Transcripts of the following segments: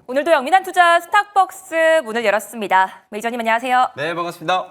오늘도 영민한 투자 스탁벅스 문을 열었습니다. 메이저님 안녕하세요. 네, 반갑습니다.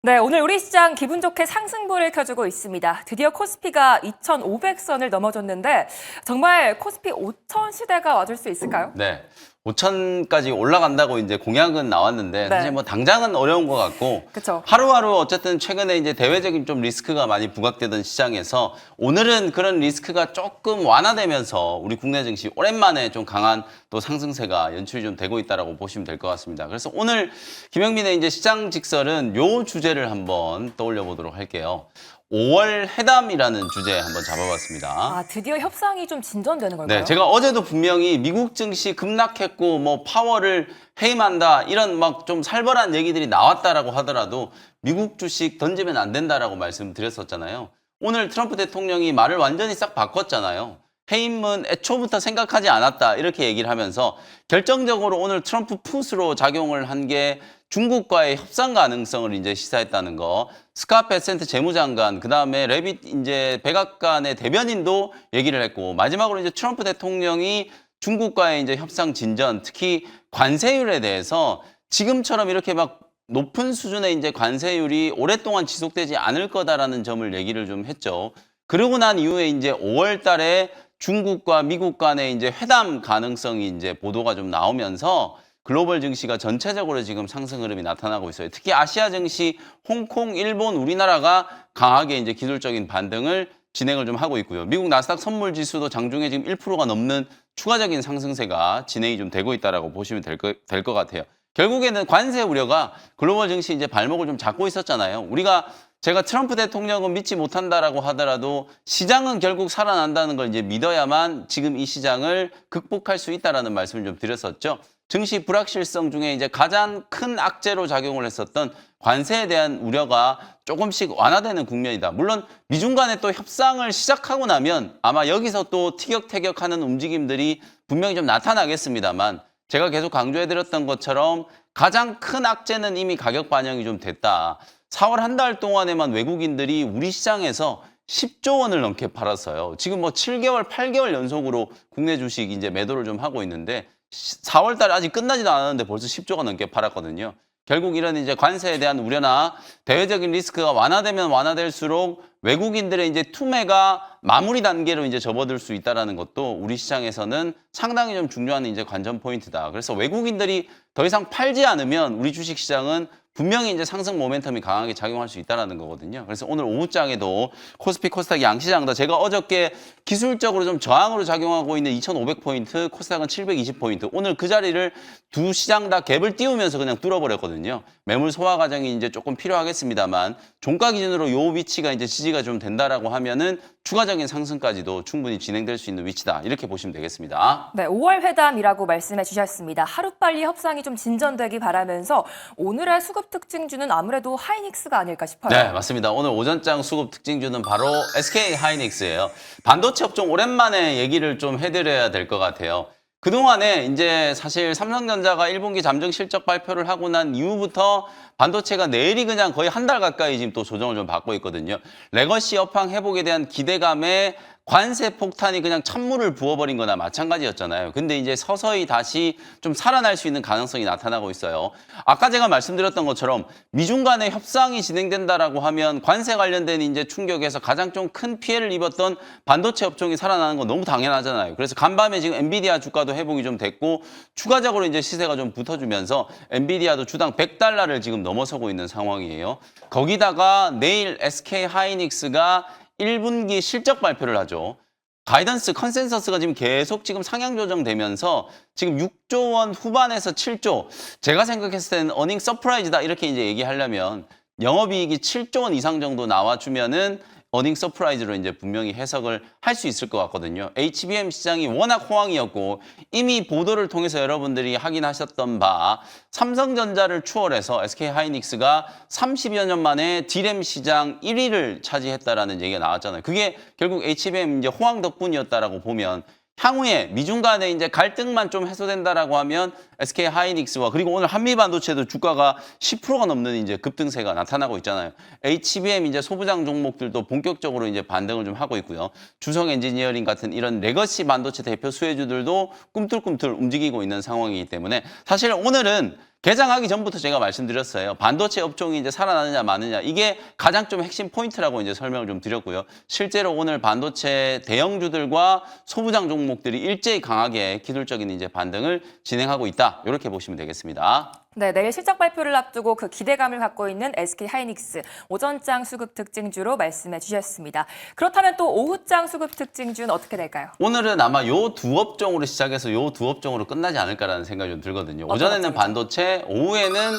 네, 오늘 우리 시장 기분 좋게 상승불을 켜주고 있습니다. 드디어 코스피가 2,500선을 넘어졌는데 정말 코스피 5,000 시대가 와줄 수 있을까요? 네. 5천까지 올라간다고 이제 공약은 나왔는데 네. 사실 뭐 당장은 어려운 것 같고 그쵸. 하루하루 어쨌든 최근에 이제 대외적인 좀 리스크가 많이 부각되던 시장에서 오늘은 그런 리스크가 조금 완화되면서 우리 국내 증시 오랜만에 좀 강한 또 상승세가 연출이 좀 되고 있다라고 보시면 될 것 같습니다. 그래서 오늘 김영민의 이제 시장 직설은 요 주제를 한번 떠올려 보도록 할게요. 5월 회담이라는 주제 한번 잡아봤습니다. 아, 드디어 협상이 좀 진전되는 걸까요? 네, 제가 어제도 분명히 미국 증시 급락했고 뭐 파월을 해임한다 이런 막 좀 살벌한 얘기들이 나왔다라고 하더라도 미국 주식 던지면 안 된다라고 말씀드렸었잖아요. 오늘 트럼프 대통령이 말을 완전히 싹 바꿨잖아요. 해임은 애초부터 생각하지 않았다 이렇게 얘기를 하면서 결정적으로 오늘 트럼프 풋으로 작용을 한 게 중국과의 협상 가능성을 이제 시사했다는 거. 스캇 베센트 재무장관, 그 다음에 레빗 이제 백악관의 대변인도 얘기를 했고, 마지막으로 이제 트럼프 대통령이 중국과의 이제 협상 진전, 특히 관세율에 대해서 지금처럼 이렇게 막 높은 수준의 이제 관세율이 오랫동안 지속되지 않을 거다라는 점을 얘기를 좀 했죠. 그러고 난 이후에 이제 5월 달에 중국과 미국 간의 이제 회담 가능성이 이제 보도가 좀 나오면서 글로벌 증시가 전체적으로 지금 상승 흐름이 나타나고 있어요. 특히 아시아 증시, 홍콩, 일본, 우리나라가 강하게 이제 기술적인 반등을 진행을 좀 하고 있고요. 미국 나스닥 선물 지수도 장중에 지금 1%가 넘는 추가적인 상승세가 진행이 좀 되고 있다라고 보시면 될 것 같아요. 결국에는 관세 우려가 글로벌 증시 이제 발목을 좀 잡고 있었잖아요. 제가 트럼프 대통령은 믿지 못한다라고 하더라도 시장은 결국 살아난다는 걸 이제 믿어야만 지금 이 시장을 극복할 수 있다라는 말씀을 좀 드렸었죠. 증시 불확실성 중에 이제 가장 큰 악재로 작용을 했었던 관세에 대한 우려가 조금씩 완화되는 국면이다. 물론 미중 간에 또 협상을 시작하고 나면 아마 여기서 또 티격태격하는 움직임들이 분명히 좀 나타나겠습니다만 제가 계속 강조해드렸던 것처럼 가장 큰 악재는 이미 가격 반영이 좀 됐다. 4월 한 달 동안에만 외국인들이 우리 시장에서 10조 원을 넘게 팔았어요. 지금 뭐 7개월, 8개월 연속으로 국내 주식 이제 매도를 좀 하고 있는데 4월 달 아직 끝나지도 않았는데 벌써 10조가 넘게 팔았거든요. 결국 이런 이제 관세에 대한 우려나 대외적인 리스크가 완화되면 완화될수록 외국인들의 이제 투매가 마무리 단계로 이제 접어들 수 있다라는 것도 우리 시장에서는 상당히 좀 중요한 이제 관전 포인트다. 그래서 외국인들이 더 이상 팔지 않으면 우리 주식 시장은 분명히 이제 상승 모멘텀이 강하게 작용할 수 있다는 거거든요. 그래서 오늘 오후장에도 코스피, 코스닥 양시장 다 제가 어저께 기술적으로 좀 저항으로 작용하고 있는 2,500포인트, 코스닥은 720포인트. 오늘 그 자리를 두 시장 다 갭을 띄우면서 그냥 뚫어버렸거든요. 매물 소화 과정이 이제 조금 필요하겠습니다만 종가 기준으로 요 위치가 이제 지지가 좀 된다라고 하면은 추가적인 상승까지도 충분히 진행될 수 있는 위치다. 이렇게 보시면 되겠습니다. 네, 5월 회담이라고 말씀해 주셨습니다. 하루빨리 협상이 좀 진전되기 바라면서 오늘의 수급 특징주는 아무래도 하이닉스가 아닐까 싶어요. 네, 맞습니다. 오늘 오전장 수급 특징주는 바로 SK 하이닉스예요. 반도체 업종 오랜만에 얘기를 좀 해드려야 될 것 같아요. 그동안에 이제 사실 삼성전자가 1분기 잠정 실적 발표를 하고 난 이후부터 반도체가 내일이 그냥 거의 한 달 가까이 지금 또 조정을 좀 받고 있거든요. 레거시 업황 회복에 대한 기대감에 관세 폭탄이 그냥 찬물을 부어버린 거나 마찬가지였잖아요. 근데 이제 서서히 다시 좀 살아날 수 있는 가능성이 나타나고 있어요. 아까 제가 말씀드렸던 것처럼 미중 간의 협상이 진행된다라고 하면 관세 관련된 이제 충격에서 가장 좀 큰 피해를 입었던 반도체 업종이 살아나는 건 너무 당연하잖아요. 그래서 간밤에 지금 엔비디아 주가도 회복이 좀 됐고 추가적으로 이제 시세가 좀 붙어주면서 엔비디아도 주당 100달러를 지금 넘어서고 있는 상황이에요. 거기다가 내일 SK 하이닉스가 1분기 실적 발표를 하죠. 가이던스 컨센서스가 지금 계속 지금 상향 조정되면서 지금 6조 원 후반에서 7조. 제가 생각했을 때는 어닝 서프라이즈다 이렇게 이제 얘기하려면 영업이익이 7조 원 이상 정도 나와주면은 어닝 서프라이즈로 이제 분명히 해석을 할 수 있을 것 같거든요. HBM 시장이 워낙 호황이었고 이미 보도를 통해서 여러분들이 확인하셨던 바 삼성전자를 추월해서 SK 하이닉스가 30여 년 만에 D램 시장 1위를 차지했다라는 얘기가 나왔잖아요. 그게 결국 HBM 이제 호황 덕분이었다라고 보면 향후에 미중 간의 이제 갈등만 좀 해소된다라고 하면 SK 하이닉스와 그리고 오늘 한미 반도체도 주가가 10%가 넘는 이제 급등세가 나타나고 있잖아요. HBM 이제 소부장 종목들도 본격적으로 이제 반등을 좀 하고 있고요. 주성 엔지니어링 같은 이런 레거시 반도체 대표 수혜주들도 꿈틀꿈틀 움직이고 있는 상황이기 때문에 사실 오늘은 개장하기 전부터 제가 말씀드렸어요. 반도체 업종이 이제 살아나느냐 마느냐 이게 가장 좀 핵심 포인트라고 이제 설명을 좀 드렸고요. 실제로 오늘 반도체 대형주들과 소부장 종목들이 일제히 강하게 기술적인 이제 반등을 진행하고 있다. 이렇게 보시면 되겠습니다. 네, 내일 실적 발표를 앞두고 그 기대감을 갖고 있는 SK 하이닉스 오전장 수급 특징주로 말씀해 주셨습니다. 그렇다면 또 오후장 수급 특징주는 어떻게 될까요? 오늘은 아마 요 두 업종으로 시작해서 요 두 업종으로 끝나지 않을까라는 생각이 좀 들거든요. 오전에는 업종이죠? 반도체, 오후에는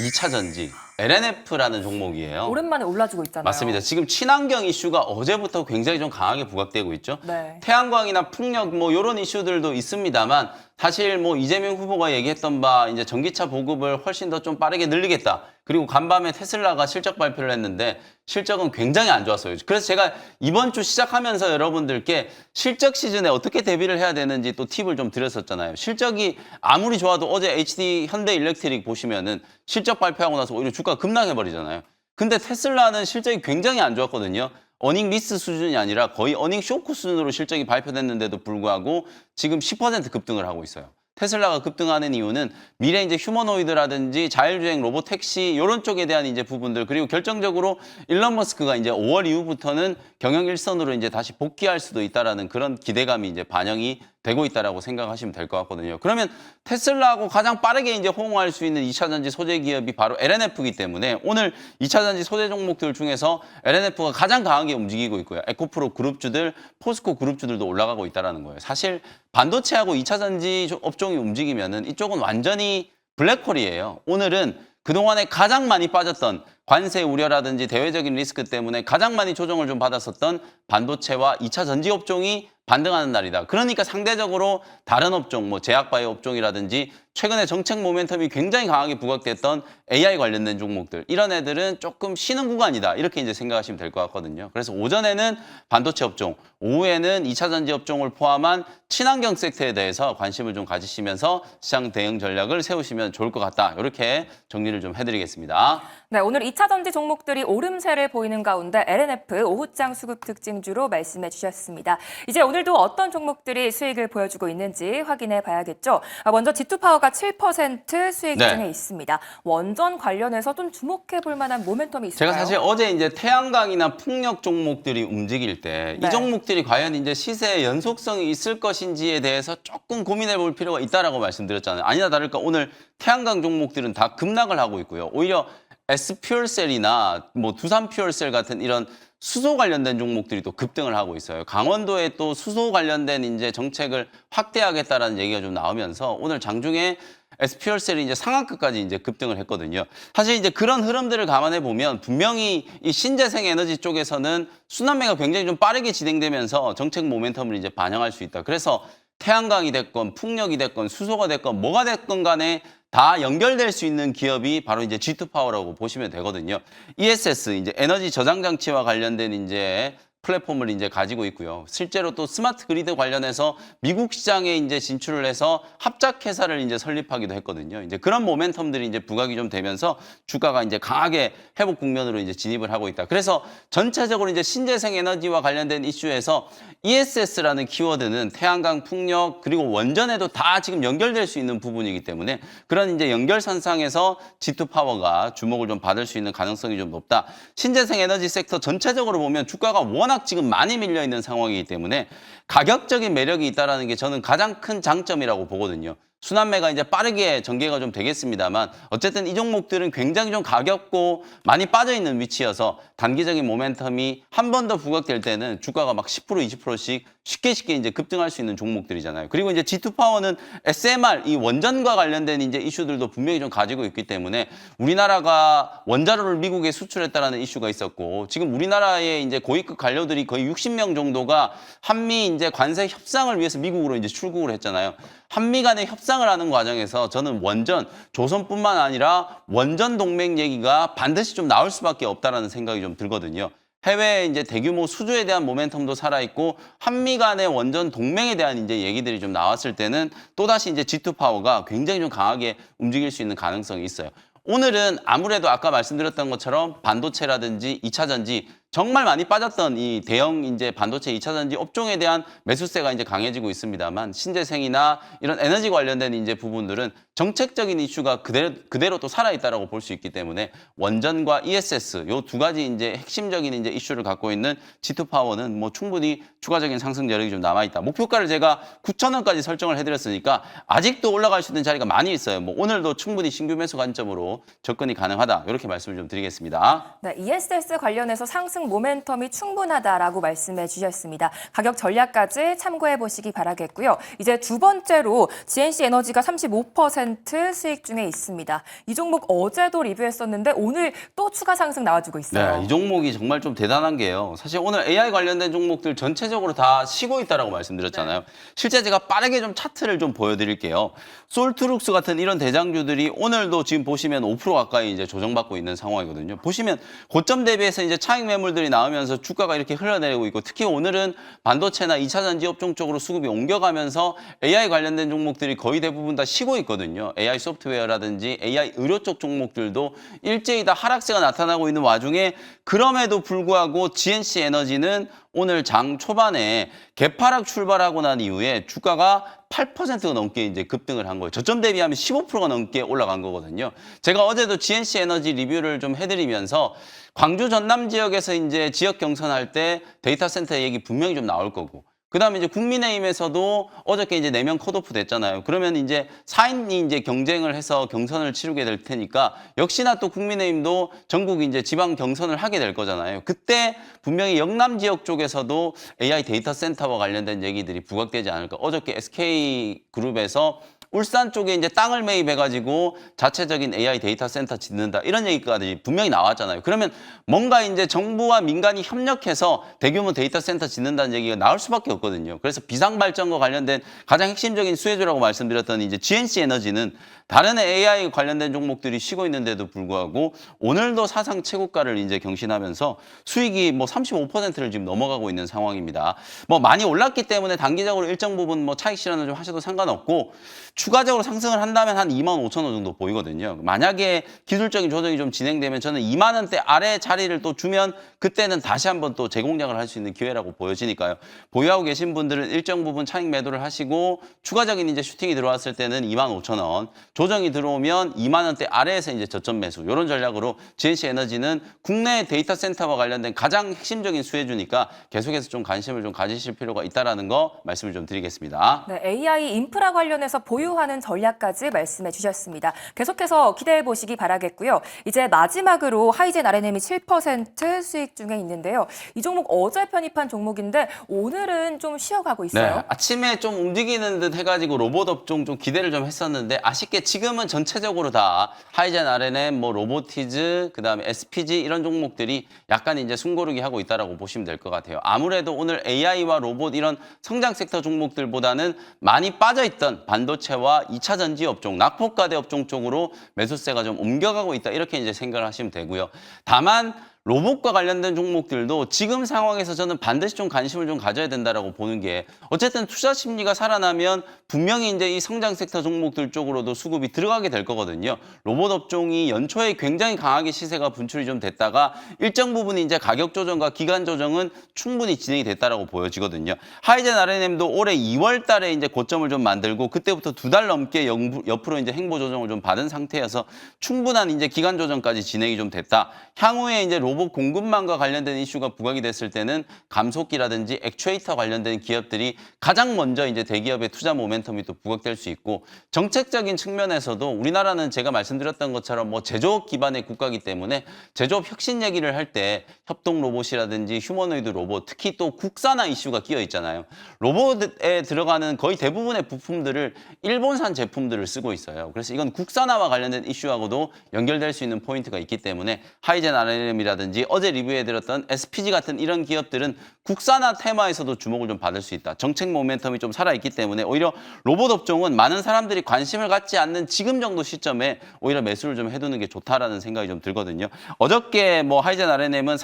2차 전지, LNF라는 종목이에요. 오랜만에 올라주고 있잖아요. 맞습니다. 지금 친환경 이슈가 어제부터 굉장히 좀 강하게 부각되고 있죠. 네. 태양광이나 풍력 뭐 이런 이슈들도 있습니다만 사실 뭐 이재명 후보가 얘기했던 바 이제 전기차 보급을 훨씬 더 좀 빠르게 늘리겠다. 그리고 간밤에 테슬라가 실적 발표를 했는데 실적은 굉장히 안 좋았어요. 그래서 제가 이번 주 시작하면서 여러분들께 실적 시즌에 어떻게 대비를 해야 되는지 또 팁을 좀 드렸었잖아요. 실적이 아무리 좋아도 어제 HD 현대일렉트릭 보시면은 실적 발표하고 나서 오히려 주가가 급락해버리잖아요. 근데 테슬라는 실적이 굉장히 안 좋았거든요. 어닝 미스 수준이 아니라 거의 어닝 쇼크 수준으로 실적이 발표됐는데도 불구하고 지금 10% 급등을 하고 있어요. 테슬라가 급등하는 이유는 미래 이제 휴머노이드라든지 자율주행 로봇 택시 이런 쪽에 대한 이제 부분들 그리고 결정적으로 일론 머스크가 이제 5월 이후부터는 경영 일선으로 이제 다시 복귀할 수도 있다라는 그런 기대감이 이제 반영이 되고 있다라고 생각하시면 될 것 같거든요. 그러면 테슬라하고 가장 빠르게 이제 호응할 수 있는 2차 전지 소재 기업이 바로 LNF이기 때문에 오늘 2차 전지 소재 종목들 중에서 LNF가 가장 강하게 움직이고 있고요. 에코프로 그룹주들, 포스코 그룹주들도 올라가고 있다라는 거예요. 사실 반도체하고 2차 전지 업종이 움직이면은 이쪽은 완전히 블랙홀이에요. 오늘은 그동안에 가장 많이 빠졌던 관세 우려라든지 대외적인 리스크 때문에 가장 많이 조정을 좀 받았었던 반도체와 2차 전지 업종이 반등하는 날이다. 그러니까 상대적으로 다른 업종, 뭐 제약바이오 업종이라든지 최근에 정책 모멘텀이 굉장히 강하게 부각됐던 AI 관련된 종목들 이런 애들은 조금 쉬는 구간이다. 이렇게 이제 생각하시면 될 것 같거든요. 그래서 오전에는 반도체 업종, 오후에는 2차 전지 업종을 포함한 친환경 섹터에 대해서 관심을 좀 가지시면서 시장 대응 전략을 세우시면 좋을 것 같다. 이렇게 정리를 좀 해드리겠습니다. 네, 오늘 2차 전지 종목들이 오름세를 보이는 가운데 LNF 오후장 수급 특징주로 말씀해 주셨습니다. 이제 오늘도 어떤 종목들이 수익을 보여주고 있는지 확인해 봐야겠죠. 먼저 G2파워가 7% 수익 네. 중에 있습니다. 원전 관련해서 좀 주목해 볼 만한 모멘텀이 있을까요? 제가 사실 어제 이제 태양광이나 풍력 종목들이 움직일 때 이 네. 종목들이 과연 이제 시세의 연속성이 있을 것인지에 대해서 조금 고민해 볼 필요가 있다라고 말씀드렸잖아요. 아니나 다를까 오늘 태양광 종목들은 다 급락을 하고 있고요. 오히려 S퓨얼셀이나 뭐 두산퓨얼셀 같은 이런 수소 관련된 종목들이 또 급등을 하고 있어요. 강원도에 또 수소 관련된 이제 정책을 확대하겠다라는 얘기가 좀 나오면서 오늘 장중에 S퓨얼셀이 이제 상한가까지 이제 급등을 했거든요. 사실 이제 그런 흐름들을 감안해 보면 분명히 이 신재생 에너지 쪽에서는 순환매가 굉장히 좀 빠르게 진행되면서 정책 모멘텀을 이제 반영할 수 있다. 그래서 태양광이 됐건 풍력이 됐건 수소가 됐건 뭐가 됐건 간에 다 연결될 수 있는 기업이 바로 이제 G2파워라고 보시면 되거든요. ESS 이제 에너지 저장 장치와 관련된 이제 플랫폼을 이제 가지고 있고요. 실제로 또 스마트 그리드 관련해서 미국 시장에 이제 진출을 해서 합작 회사를 이제 설립하기도 했거든요. 이제 그런 모멘텀들이 이제 부각이 좀 되면서 주가가 이제 강하게 회복 국면으로 이제 진입을 하고 있다. 그래서 전체적으로 이제 신재생 에너지와 관련된 이슈에서 ESS라는 키워드는 태양광, 풍력 그리고 원전에도 다 지금 연결될 수 있는 부분이기 때문에 그런 이제 연결선상에서 G2파워가 주목을 좀 받을 수 있는 가능성이 좀 높다. 신재생 에너지 섹터 전체적으로 보면 주가가 워낙 지금 많이 밀려 있는 상황이기 때문에 가격적인 매력이 있다는 게 저는 가장 큰 장점이라고 보거든요. 순환매가 이제 빠르게 전개가 좀 되겠습니다만 어쨌든 이 종목들은 굉장히 좀 가볍고 많이 빠져있는 위치여서 단기적인 모멘텀이 한 번 더 부각될 때는 주가가 막 10% 20%씩 쉽게 이제 급등할 수 있는 종목들이잖아요. 그리고 이제 G2파워는 SMR 이 원전과 관련된 이제 이슈들도 분명히 좀 가지고 있기 때문에 우리나라가 원자로를 미국에 수출했다라는 이슈가 있었고 지금 우리나라의 이제 고위급 관료들이 거의 60명 정도가 한미 이제 관세 협상을 위해서 미국으로 이제 출국을 했잖아요. 한미 간의 협상을 하는 과정에서 저는 원전, 조선뿐만 아니라 원전 동맹 얘기가 반드시 좀 나올 수밖에 없다라는 생각이 좀 들거든요. 해외 이제 대규모 수주에 대한 모멘텀도 살아있고 한미 간의 원전 동맹에 대한 이제 얘기들이 좀 나왔을 때는 또다시 이제 G2 파워가 굉장히 좀 강하게 움직일 수 있는 가능성이 있어요. 오늘은 아무래도 아까 말씀드렸던 것처럼 반도체라든지 2차 전지 정말 많이 빠졌던 이 대형 이제 반도체 2차 전지 업종에 대한 매수세가 이제 강해지고 있습니다만 신재생이나 이런 에너지 관련된 이제 부분들은 정책적인 이슈가 그대로 또 살아있다라고 볼 수 있기 때문에 원전과 ESS 요 두 가지 이제 핵심적인 이제 이슈를 갖고 있는 G2 파워는 뭐 충분히 추가적인 상승 여력이 좀 남아있다. 목표가를 제가 9,000원까지 설정을 해드렸으니까 아직도 올라갈 수 있는 자리가 많이 있어요. 뭐 오늘도 충분히 신규 매수 관점으로 접근이 가능하다. 이렇게 말씀을 좀 드리겠습니다. 네, ESS 관련해서 상승 모멘텀이 충분하다라고 말씀해 주셨습니다. 가격 전략까지 참고해 보시기 바라겠고요. 이제 두 번째로 GNC 에너지가 35% 수익 중에 있습니다. 이 종목 어제도 리뷰했었는데 오늘 또 추가 상승 나와주고 있어요. 네, 이 종목이 정말 좀 대단한 게요. 사실 오늘 AI 관련된 종목들 전체적으로 다 쉬고 있다라고 말씀드렸잖아요. 네. 실제 제가 빠르게 좀 차트를 좀 보여드릴게요. 솔트룩스 같은 이런 대장주들이 오늘도 지금 보시면 5% 가까이 이제 조정받고 있는 상황이거든요. 보시면 고점 대비해서 이제 차익 매물들이 나오면서 주가가 이렇게 흘러내리고 있고 특히 오늘은 반도체나 2차 전지 업종 쪽으로 수급이 옮겨가면서 AI 관련된 종목들이 거의 대부분 다 쉬고 있거든요. AI 소프트웨어라든지 AI 의료 쪽 종목들도 일제히 다 하락세가 나타나고 있는 와중에 그럼에도 불구하고 GNC 에너지는 오늘 장 초반에 개파락 출발하고 난 이후에 주가가 8%가 넘게 이제 급등을 한 거예요. 저점 대비하면 15%가 넘게 올라간 거거든요. 제가 어제도 GNC 에너지 리뷰를 좀 해드리면서 광주 전남 지역에서 이제 지역 경선할 때 데이터 센터 얘기 분명히 좀 나올 거고. 그다음에 이제 국민의힘에서도 어저께 이제 4명 컷오프 됐잖아요. 그러면 이제 4인이 이제 경쟁을 해서 경선을 치르게 될 테니까 역시나 또 국민의힘도 전국 이제 지방 경선을 하게 될 거잖아요. 그때 분명히 영남 지역 쪽에서도 AI 데이터 센터와 관련된 얘기들이 부각되지 않을까. 어저께 SK그룹에서 울산 쪽에 이제 땅을 매입해가지고 자체적인 AI 데이터 센터 짓는다. 이런 얘기까지 분명히 나왔잖아요. 그러면 뭔가 이제 정부와 민간이 협력해서 대규모 데이터 센터 짓는다는 얘기가 나올 수밖에 없거든요. 그래서 비상발전과 관련된 가장 핵심적인 수혜주라고 말씀드렸던 이제 GNC 에너지는 다른 AI 관련된 종목들이 쉬고 있는데도 불구하고 오늘도 사상 최고가를 이제 경신하면서 수익이 뭐 35%를 지금 넘어가고 있는 상황입니다. 뭐 많이 올랐기 때문에 단기적으로 일정 부분 뭐 차익 실현을 좀 하셔도 상관없고 추가적으로 상승을 한다면 한 25,000원 정도 보이거든요. 만약에 기술적인 조정이 좀 진행되면 저는 2만 원대 아래 자리를 또 주면 그때는 다시 한번 또 재공략을 할 수 있는 기회라고 보여지니까요. 보유하고 계신 분들은 일정 부분 차익 매도를 하시고 추가적인 이제 슈팅이 들어왔을 때는 25,000원, 조정이 들어오면 2만 원대 아래에서 이제 저점 매수 이런 전략으로 GNC 에너지는 국내 데이터 센터와 관련된 가장 핵심적인 수혜주니까 계속해서 좀 관심을 좀 가지실 필요가 있다라는 거 말씀을 좀 드리겠습니다. 네, AI 인프라 관련해서 보유하는 전략까지 말씀해 주셨습니다. 계속해서 기대해 보시기 바라겠고요. 이제 마지막으로 하이젠 RNM이 7% 수익 중에 있는데요. 이 종목 어제 편입한 종목인데 오늘은 좀 쉬어가고 있어요. 네, 아침에 좀 움직이는 듯 해가지고 로봇 업종 좀 기대를 좀 했었는데 아쉽게 지금은 전체적으로 다 하이젠 RNM, 뭐 로보티즈, 그다음에 SPG 이런 종목들이 약간 이제 숨고르기 하고 있다라고 보시면 될 것 같아요. 아무래도 오늘 AI와 로봇 이런 성장 섹터 종목들보다는 많이 빠져있던 반도체와 2차 전지 업종, 낙폭과대 업종 쪽으로 매수세가 좀 옮겨가고 있다 이렇게 이제 생각을 하시면 되고요. 다만 로봇과 관련된 종목들도 지금 상황에서 저는 반드시 좀 관심을 좀 가져야 된다라고 보는 게 어쨌든 투자 심리가 살아나면 분명히 이제 이 성장 섹터 종목들 쪽으로도 수급이 들어가게 될 거거든요. 로봇 업종이 연초에 굉장히 강하게 시세가 분출이 좀 됐다가 일정 부분 이제 가격 조정과 기간 조정은 충분히 진행이 됐다라고 보여지거든요. 하이젠 RNM도 올해 2월 달에 이제 고점을 좀 만들고 그때부터 2달 넘게 옆으로 이제 행보 조정을 좀 받은 상태여서 충분한 이제 기간 조정까지 진행이 좀 됐다. 향후에 이제 로봇 공급망과 관련된 이슈가 부각이 됐을 때는 감속기라든지 액추에이터 관련된 기업들이 가장 먼저 이제 대기업의 투자 모멘텀이 또 부각될 수 있고 정책적인 측면에서도 우리나라는 제가 말씀드렸던 것처럼 뭐 제조업 기반의 국가이기 때문에 제조업 혁신 얘기를 할 때 협동 로봇이라든지 휴머노이드 로봇 특히 또 국산화 이슈가 끼어 있잖아요. 로봇에 들어가는 거의 대부분의 부품들을 일본산 제품들을 쓰고 있어요. 그래서 이건 국산화와 관련된 이슈하고도 연결될 수 있는 포인트가 있기 때문에 하이젠 RNM이라든지 어제 리뷰해드렸던 SPG 같은 이런 기업들은 국산화 테마에서도 주목을 좀 받을 수 있다. 정책 모멘텀이 좀 살아있기 때문에 오히려 로봇 업종은 많은 사람들이 관심을 갖지 않는 지금 정도 시점에 오히려 매수를 좀 해두는 게 좋다라는 생각이 좀 들거든요. 어저께 뭐 하이젠 RNM은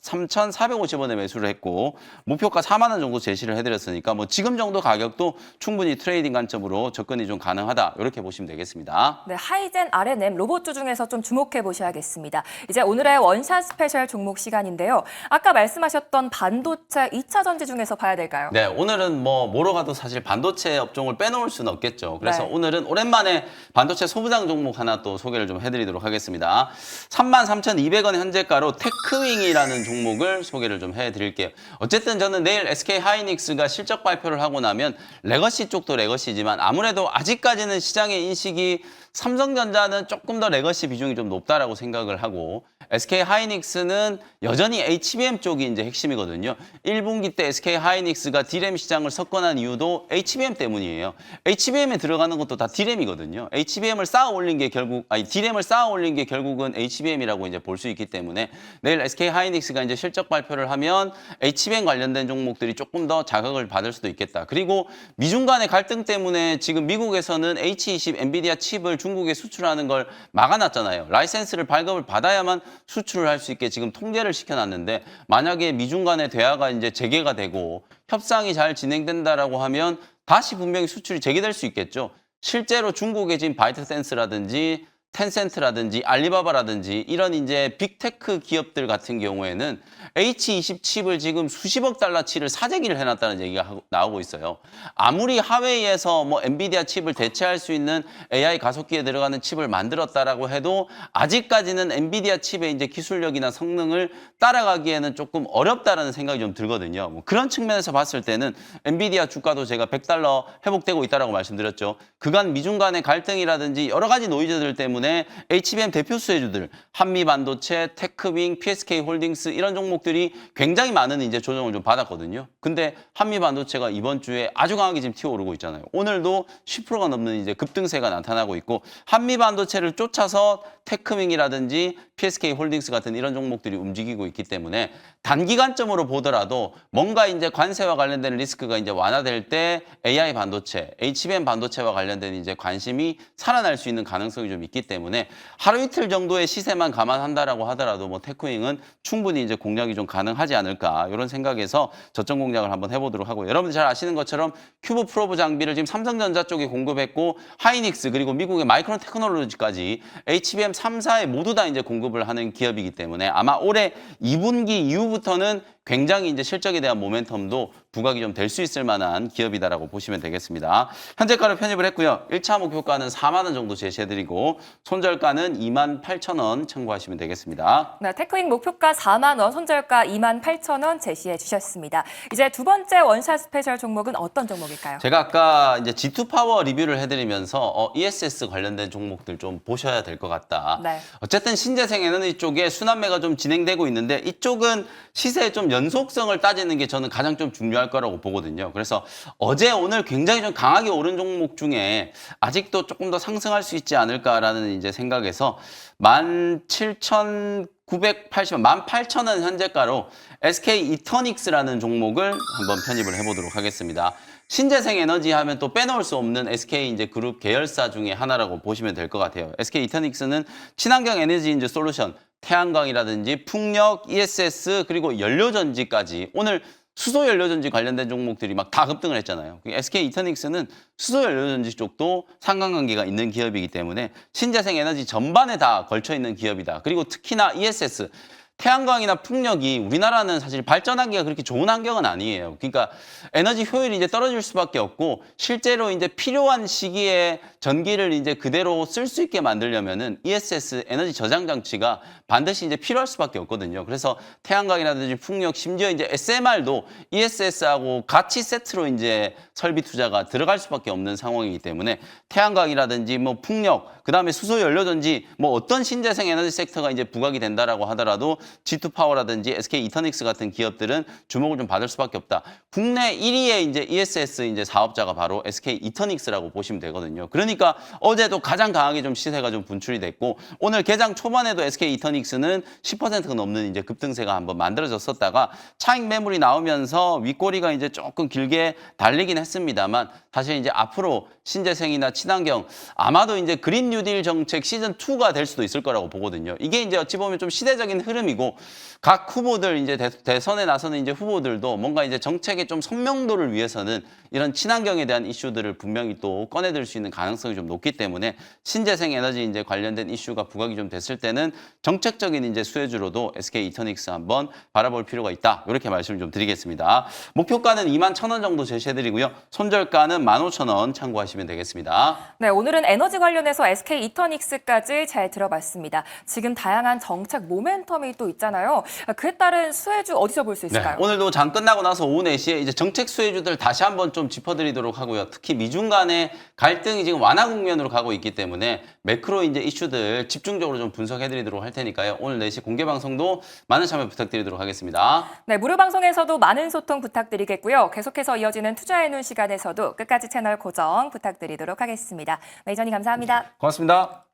3,450원에 매수를 했고 목표가 4만 원 정도 제시를 해드렸으니까 뭐 지금 정도 가격도 충분히 트레이딩 관점으로 접근이 좀 가능하다 이렇게 보시면 되겠습니다. 네, 하이젠 R&M 로봇주 중에서 좀 주목해 보셔야겠습니다. 이제 오늘의 원샷 스페셜 종목 시간인데요. 아까 말씀하셨던 반도체 2차 전지 중에서 봐야 될까요? 네, 오늘은 뭐로 가도 사실 반도체 업종을 빼놓을 수는 없겠죠. 그래서 네. 오늘은 오랜만에 반도체 소부장 종목 하나 또 소개를 좀 해드리도록 하겠습니다. 33,200원 현재가로 테크윙이라는 종목을 소개를 좀 해드릴게요. 어쨌든 저는 내일 SK 하이닉스가 실적 발표를 하고 나면 레거시 쪽도 레거시지만 아무래도 아직까지는 시장의 인식이 삼성전자는 조금 더 레거시 비중이 좀 높다라고 생각을 하고 SK 하이닉스는 여전히 HBM 쪽이 이제 핵심이거든요. 1분기 때 SK 하이닉스가 D램 시장을 석권한 이유도 HBM 때문이에요. HBM에 들어가는 것도 다 D램이거든요. HBM을 쌓아 올린 게 결국 D램을 쌓아 올린 게 결국은 HBM이라고 이제 볼 수 있기 때문에 내일 SK 하이닉스가 이제 실적 발표를 하면 HBM 관련된 종목들이 조금 더 자극을 받을 수도 있겠다. 그리고 미중 간의 갈등 때문에 지금 미국에서는 H20 엔비디아 칩을 중국에 수출하는 걸 막아놨잖아요. 라이센스를 발급을 받아야만 수출을 할 수 있게 지금 통제를 시켜놨는데 만약에 미중 간의 대화가 이제 재개가 되고 협상이 잘 진행된다라고 하면 다시 분명히 수출이 재개될 수 있겠죠. 실제로 중국의 지금 바이트센스라든지 텐센트라든지 알리바바라든지 이런 이제 빅테크 기업들 같은 경우에는 H20 칩을 지금 수십억 달러치를 사재기를 해놨다는 얘기가 나오고 있어요. 아무리 하웨이에서 뭐 엔비디아 칩을 대체할 수 있는 AI 가속기에 들어가는 칩을 만들었다라고 해도 아직까지는 엔비디아 칩의 이제 기술력이나 성능을 따라가기에는 조금 어렵다라는 생각이 좀 들거든요. 뭐 그런 측면에서 봤을 때는 엔비디아 주가도 제가 100달러 회복되고 있다라고 말씀드렸죠. 그간 미중 간의 갈등이라든지 여러 가지 노이즈들 때문에 HBM 대표 수혜주들, 한미반도체, 테크윙, PSK 홀딩스 이런 종목들이 굉장히 많은 이제 조정을 좀 받았거든요. 근데 한미반도체가 이번 주에 아주 강하게 지금 튀어오르고 있잖아요. 오늘도 10%가 넘는 이제 급등세가 나타나고 있고 한미반도체를 쫓아서 테크윙이라든지 PSK 홀딩스 같은 이런 종목들이 움직이고 있기 때문에 단기간점으로 보더라도 뭔가 이제 관세와 관련된 리스크가 이제 완화될 때 AI 반도체, HBM 반도체와 관련된 이제 관심이 살아날 수 있는 가능성이 좀 있기 때문에 하루 이틀 정도의 시세만 감안한다라고 하더라도 뭐 테크윙은 충분히 이제 공략이 좀 가능하지 않을까 이런 생각에서 저점 공략을 한번 해보도록 하고요. 여러분들 잘 아시는 것처럼 큐브 프로브 장비를 지금 삼성전자 쪽에 공급했고 하이닉스 그리고 미국의 마이크론 테크놀로지까지 HBM 3사에 모두 다 이제 공급을 하는 기업이기 때문에 아마 올해 2분기 이후부터는 굉장히 이제 실적에 대한 모멘텀도 부각이 좀 될 수 있을 만한 기업이다라고 보시면 되겠습니다. 현재가를 편입을 했고요. 1차 목표가는 4만 원 정도 제시해드리고 손절가는 28,000원 참고하시면 되겠습니다. 네, 테크윙 목표가 4만 원, 손절가 28,000원 제시해 주셨습니다. 이제 두 번째 원샷 스페셜 종목은 어떤 종목일까요? 제가 아까 이제 G2 파워 리뷰를 해드리면서 ESS 관련된 종목들 좀 보셔야 될 것 같다. 네. 어쨌든 신재생 에너지 쪽에 순환매가 좀 진행되고 있는데 이쪽은 시세에 좀 연속성을 따지는 게 저는 가장 좀 중요할 거라고 보거든요. 그래서 어제 오늘 굉장히 좀 강하게 오른 종목 중에 아직도 조금 더 상승할 수 있지 않을까라는 이제 생각에서 17,980원, 18,000원 현재가로 SK 이터닉스라는 종목을 한번 편입을 해보도록 하겠습니다. 신재생 에너지 하면 또 빼놓을 수 없는 SK 이제 그룹 계열사 중에 하나라고 보시면 될 것 같아요. SK 이터닉스는 친환경 에너지 이제 솔루션, 태양광이라든지 풍력, ESS 그리고 연료전지까지 오늘 수소연료전지 관련된 종목들이 막 다 급등을 했잖아요. SK 이터닉스는 수소연료전지 쪽도 상관관계가 있는 기업이기 때문에 신재생 에너지 전반에 다 걸쳐 있는 기업이다. 그리고 특히나 ESS 태양광이나 풍력이 우리나라는 사실 발전하기가 그렇게 좋은 환경은 아니에요. 그러니까 에너지 효율이 이제 떨어질 수밖에 없고 실제로 이제 필요한 시기에 전기를 이제 그대로 쓸 수 있게 만들려면은 ESS 에너지 저장 장치가 반드시 이제 필요할 수밖에 없거든요. 그래서 태양광이라든지 풍력 심지어 이제 SMR도 ESS하고 같이 세트로 이제 설비 투자가 들어갈 수밖에 없는 상황이기 때문에 태양광이라든지 뭐 풍력 그다음에 수소 연료전지 뭐 어떤 신재생 에너지 섹터가 이제 부각이 된다라고 하더라도 G2 파워라든지 SK 이터닉스 같은 기업들은 주목을 좀 받을 수밖에 없다. 국내 1위의 이제 ESS 이제 사업자가 바로 SK 이터닉스라고 보시면 되거든요. 그러니까 어제도 가장 강하게 좀 시세가 좀 분출이 됐고 오늘 개장 초반에도 SK 이터닉스는 10%가 넘는 이제 급등세가 한번 만들어졌었다가 차익 매물이 나오면서 윗꼬리가 이제 조금 길게 달리긴 했습니다만 사실 이제 앞으로 신재생이나 친환경 아마도 이제 그린 뉴딜 정책 시즌 2가 될 수도 있을 거라고 보거든요. 이게 이제 어찌 보면 좀 시대적인 흐름이고 각 후보들 이제 대선에 나서는 이제 후보들도 뭔가 이제 정책의 좀 선명도를 위해서는 이런 친환경에 대한 이슈들을 분명히 또 꺼내들 수 있는 가능성이 좀 높기 때문에 신재생 에너지 이제 관련된 이슈가 부각이 좀 됐을 때는 정책적인 이제 수혜주로도 SK 이터닉스 한번 바라볼 필요가 있다. 이렇게 말씀을 좀 드리겠습니다. 목표가는 21,000원 정도 제시해드리고요. 손절가는 15,000원 참고하시면 되겠습니다. 네, 오늘은 에너지 관련해서 SK 이터닉스까지 잘 들어봤습니다. 지금 다양한 정책 모멘텀이 또 있잖아요. 그에 따른 수혜주 어디서 볼 수 있을까요? 네, 오늘도 장 끝나고 나서 오후 4시에 이제 정책 수혜주들 다시 한번 좀 짚어드리도록 하고요. 특히 미중 간의 갈등이 지금 완화 국면으로 가고 있기 때문에 매크로 이제 이슈들 집중적으로 좀 분석해드리도록 할 테니까요. 오늘 4시 공개 방송도 많은 참여 부탁드리도록 하겠습니다. 네, 무료 방송에서도 많은 소통 부탁드리겠고요. 계속해서 이어지는 투자의 눈 시간에서도 끝까지 채널 고정 부탁드리도록 하겠습니다. 네, 이전희 감사합니다. 고맙습니다.